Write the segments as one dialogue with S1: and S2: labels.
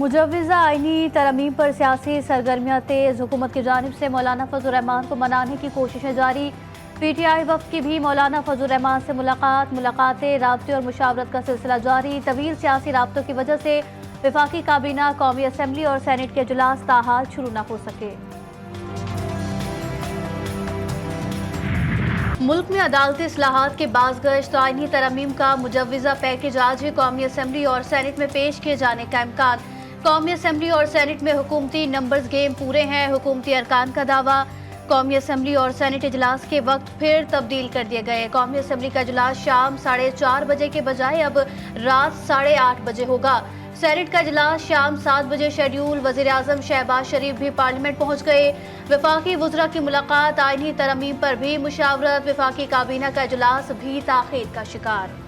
S1: मुजव्विज़ा आईनी तरमीम पर सियासी सरगर्मियाँ तेज़। हुकूमत की जानिब से मौलाना फजल रहमान को मनाने की कोशिशें जारी। PTI वफ़द की भी मौलाना फजल रहमान से मुलाकातें, राब्ते और मुशावरत का सिलसिला जारी। तवील सियासी राब्तों की वजह से वफाकी काबीना, कौमी असम्बली और सेनेट के इजलास ताहाल शुरू न हो सके। मुल्क में अदालती इस्लाहात के बाज़गश्त, आईनी तरमीम का मुजव्विज़ा पैकेज आज ही कौमी असम्बली और सेनेट में पेश किए जाने का इम्कान। कौमी असम्बली और सेनेट में हुकूमती नंबर्स गेम पूरे हैं। हुकूमती अरकान का दावा, कौमी असम्बली और सेनेट इजलास के वक्त फिर तब्दील कर दिए गए। कौमी असम्बली का इजलास शाम 4:30 बजे के बजाय अब रात 8:30 बजे होगा। सेनेट का इजलास शाम 7 बजे शेड्यूल। वज़ीर आज़म शहबाज शरीफ भी पार्लियामेंट पहुंच गए। वफाकी वज़रा की मुलाकात, आईनी तरमीम पर भी मुशावरत। वफाकी काबीना का इजलास भी ताख़ीर का शिकार।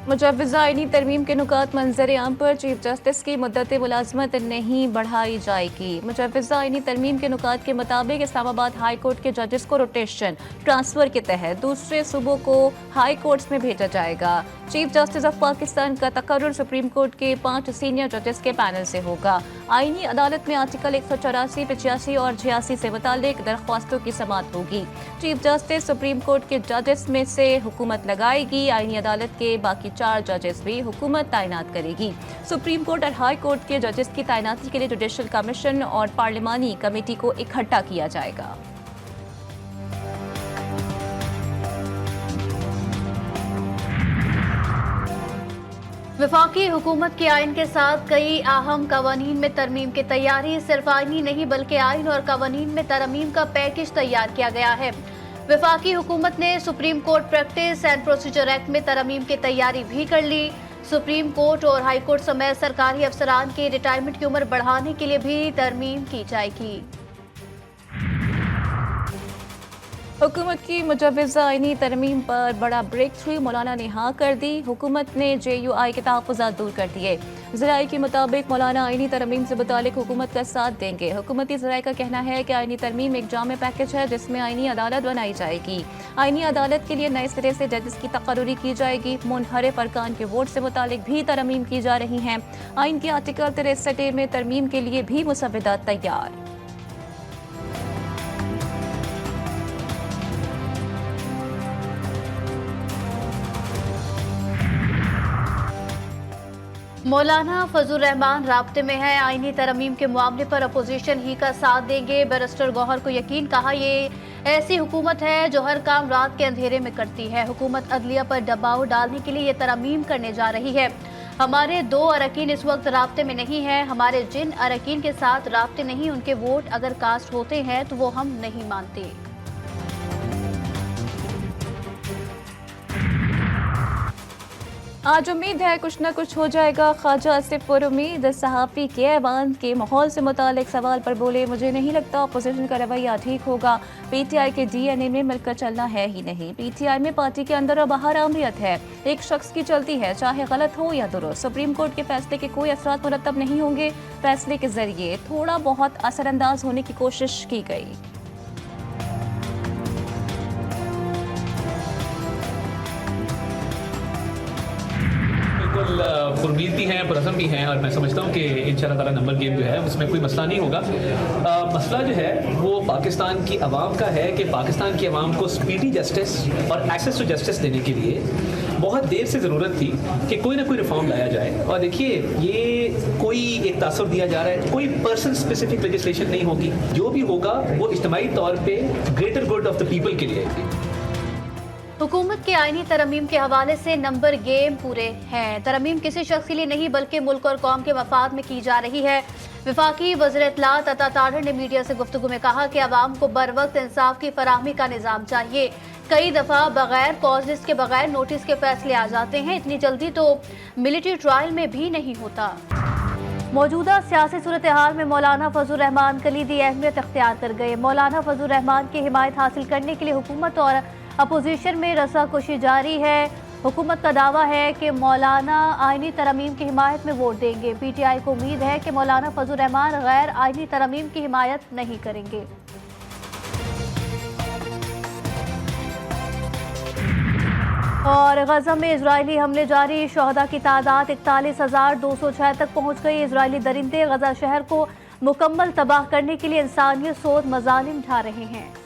S2: मुजव्विज़ा आईनी तरमीम के नुकात मंजर आम पर चीफ जस्टिस की मुद्दत मुलाजमत नहीं बढ़ाई जाएगी। मुजव्विज़ा आईनी तरमीम के नुकात के मुताबिक इस्लामाबाद हाई कोर्ट के जजेस को रोटेशन ट्रांसफर के तहत दूसरे सूबों को हाई कोर्ट्स में भेजा जाएगा। चीफ जस्टिस ऑफ पाकिस्तान का तकर्रुर सुप्रीम कोर्ट के 5 सीनियर जजेस के पैनल से होगा। आईनी अदालत में आर्टिकल 184, 85 और 86 से मुतालिक दरख्वास्तों की समाअत होगी। चीफ जस्टिस सुप्रीम कोर्ट के जजेस में से हुकूमत लगाएगी। आईनी अदालत के बाकी 4 जजेस भी हुकूमत तैनात करेगी। सुप्रीम कोर्ट और हाई कोर्ट के जजेस की तैनाती के लिए जुडिशल कमीशन और पार्लिमानी कमेटी को इकट्ठा किया जाएगा।
S1: वफाकी हुकूमत के आइन के साथ कई अहम कवानीन में तरमीम की तैयारी। सिर्फ आइनी नहीं बल्कि आइन और कवानीन में तरमीम का पैकेज तैयार किया गया है। वफाकी हुकूमत ने supreme court practice and procedure act में तरमीम की तैयारी भी कर ली। सुप्रीम कोर्ट और हाई कोर्ट समेत सरकारी अफसरान की रिटायरमेंट की उम्र बढ़ाने के लिए भी तरमीम की जाएगी।
S2: हुकूमत की मुजव्विज़ा आईनी तरमीम पर बड़ा ब्रेक थ्रू मौलाना ने हाँ कर दी। हुकूमत ने JUI के तहफ़्फ़ुज़ात दूर कर दिए। ज़राए के मुताबिक मौलाना आईनी तरमीम से मुतालिक हुकूमत का साथ देंगे। हुकूमती ज़राए का कहना है कि आईनी तरमीम एक जामे पैकेज है जिसमें आईनी अदालत बनाई जाएगी। आईनी अदालत के लिए नए सिरे से जजेस की तकर्रुरी की जाएगी। मुनहरिफ अरकान के वोट से मुतालिक भी तरमीम की जा रही हैं। आइन के आर्टिकल 63 में तरमीम के लिए भी मुसव्विदात तैयार।
S1: मौलाना फजल रहमान राब्ते में है। आईनी तरमीम के मामले पर अपोजिशन ही का साथ देंगे। बैरिस्टर गौहर को यकीन, कहा ये ऐसी हुकूमत है जो हर काम रात के अंधेरे में करती है। हुकूमत अदलिया पर दबाव डालने के लिए ये तरमीम करने जा रही है। हमारे 2 अरकान इस वक्त राब्ते में नहीं है। हमारे जिन अरकान के साथ राब्ते नहीं, उनके वोट अगर कास्ट होते हैं तो वो हम नहीं मानते।
S2: आज उम्मीद है कुछ न कुछ हो जाएगा। ख्वाजा आसिफ पुरुमीद सहाफ़ी के ऐवान के माहौल से मुतालिक सवाल पर बोले, मुझे नहीं लगता अपोजिशन का रवैया ठीक होगा। PTI के DNA में मिलकर चलना है ही नहीं। PTI में पार्टी के अंदर और बाहर आमरीत है, एक शख्स की चलती है, चाहे गलत हो या दुरुस्त। सुप्रीम कोर्ट के फैसले के कोई असरात मुरतब नहीं होंगे। फैसले के जरिए थोड़ा बहुत असरअंदाज होने की कोशिश की गई।
S3: उम्मीद भी हैं, पुरज़म भी हैं, और मैं समझता हूँ कि इंशाअल्लाह ताला नंबर गेम जो है उसमें कोई मसला नहीं होगा। मसला जो है वो पाकिस्तान की आवाम का है कि पाकिस्तान की आवाम को स्पीडी जस्टिस और एक्सेस टू जस्टिस देने के लिए बहुत देर से ज़रूरत थी कि कोई ना कोई रिफॉर्म लाया जाए। और देखिए, ये कोई एक तासुर दिया जा रहा है, कोई पर्सन स्पेसिफिक लेजिस्लेशन नहीं होगी। जो भी होगा वो इज्तिमाई तौर पर greater good of the people के लिए।
S1: हुकूमत के आईनी तरमीम के हवाले से नंबर गेम पूरे हैं। तरमीम किसी शख्स के लिए नहीं बल्कि मुल्क और कौम के मफाद में की जा रही है। वफाकी वज़ीर इत्तलात अता ताहिर ने मीडिया से गुफ्तगू में कहा कि अवाम को बर वक्त इंसाफ की फराहमी का निज़ाम चाहिए। कई दफ़ा बगैर कॉज लिस्ट के बगैर नोटिस के फैसले आ जाते हैं। इतनी जल्दी तो मिलिट्री ट्रायल में भी नहीं होता। मौजूदा सियासी सूरत हाल में मौलाना फजल रहमान कलीदी अहमियत अख्तियार कर गए। मौलाना फजल रहमान की हिमायत हासिल करने के लिए हुकूमत और अपोजिशन में रस्साकशी जारी है। हुकूमत का दावा है कि मौलाना आईनी तरमीम की हिमायत में वोट देंगे। PTI को उम्मीद है कि मौलाना फजल रहमान गैर आईनी तरमीम की हिमायत नहीं करेंगे। और गजा में इजरायली हमले जारी, शहदा की तादाद 41,206 तक पहुंच गई। इजरायली दरिंदे गजा शहर को मुकम्मल तबाह करने के लिए इंसानियत सोच मजालिम ढा रहे हैं।